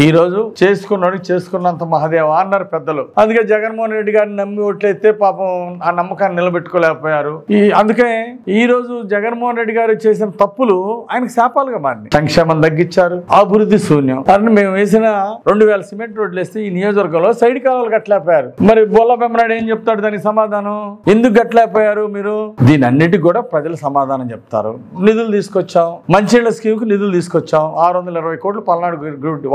ఈ రోజు చేసుకున్నాడు చేసుకున్నంత మహాదేవ అన్నారు పెద్దలు. అందుకే జగన్మోహన్ రెడ్డి గారిని నమ్మి ఓట్లయితే పాపం ఆ నమ్మకాన్ని నిలబెట్టుకోలేకపోయారు. అందుకే ఈ రోజు జగన్మోహన్ రెడ్డి గారు చేసిన తప్పులు ఆయనకు శాపాలుగా మారినాయి. సంక్షేమం తగ్గించారు, అభివృద్ధి శూన్యం. కానీ మేము వేసిన 2000 సిమెంట్ రోడ్లు వేస్తే ఈ నియోజకవర్గంలో సైడ్ కాలువలు కట్టలేకపోయారు. మరి బొల్ల బెమ్మరాడు ఏం చెప్తాడు దానికి సమాధానం? ఎందుకు కట్టలేకపోయారు మీరు? దీని అన్నిటికీ కూడా ప్రజలు సమాధానం చెప్తారు. నిధులు తీసుకొచ్చాం, మంచినీళ్ళ స్కీమ్ కు నిధులు తీసుకొచ్చాం, 620 కోట్లు పల్నాడు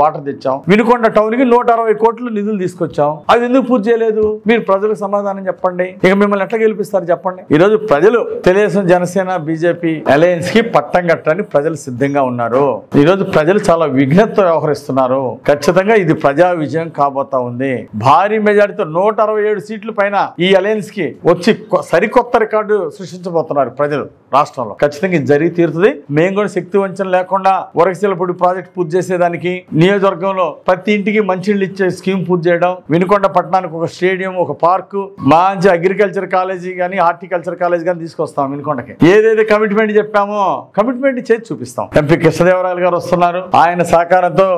వాటర్ తెచ్చాం, వినుకొండ టౌన్ కి 160 కోట్లు నిధులు తీసుకొచ్చాం. అది ఎందుకు పూర్తి చేయలేదు? మీరు ప్రజలకు సమాధానం చెప్పండి. ఇక మిమ్మల్ని ఎట్లా గెలిపిస్తారు చెప్పండి. ఈ రోజు ప్రజలు తెలుగుదేశం, జనసేన, బీజేపీ అలయన్స్ కి పట్టం కట్టడానికి ప్రజలు సిద్ధంగా ఉన్నారు. ఈ రోజు ప్రజలు చాలా విఘ్నత వ్యవహరిస్తున్నారు. ఖచ్చితంగా ఇది ప్రజా విజయం కాబోతా ఉంది. భారీ మెజారిటీతో 167 సీట్ల పైన ఈ అలయన్స్ కి వచ్చి సరికొత్త రికార్డు సృష్టించబోతున్నారు ప్రజలు రాష్ట్రంలో. ఖచ్చితంగా ఇది జరిగి తీరుతుంది. మేము కూడా శక్తి వంచన లేకుండా వరకశిలపూడి ప్రాజెక్ట్ పూర్తి చేసేదానికి, నియోజకవర్గంలో ప్రతి ఇంటికి మంచినీళ్ళు ఇచ్చే స్కీమ్ పూర్తి చేయడం, వినుకొండ పట్టణానికి ఒక స్టేడియం, ఒక పార్కు, మంచి అగ్రికల్చర్ కాలేజీ గానీ హార్టికల్చర్ కాలేజీ గానీ తీసుకొస్తాం. వినుకొండకి ఏదైతే కమిట్మెంట్ చెప్పామో కమిట్మెంట్ చేసి చూపిస్తాం. ఎంపీ కృష్ణదేవరాయలు గారు వస్తున్నారు. ఆయన సహకారంతో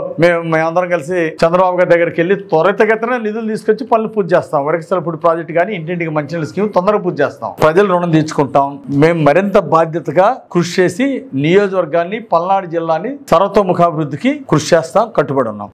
మేమందరం కలిసి చంద్రబాబు గారి దగ్గరికి వెళ్ళి త్వరితగతిన నిధులు తీసుకొచ్చి పనులు పూర్తి చేస్తాం. వరకశిలపూడి ప్రాజెక్టు కానీ ఇంటింటికి మంచినీళ్ళ స్కీమ్ తొందరగా పూర్తి చేస్తాం. ప్రజలు రుణం తీర్చుకుంటాం. మేము మరింత బాధ్యతగా కృషి చేసి నియోజకవర్గాన్ని, పల్నాడు జిల్లాని సర్వతోముఖాభివృద్ధికి కృషి చేస్తాం, కట్టుబడి ఉన్నాం.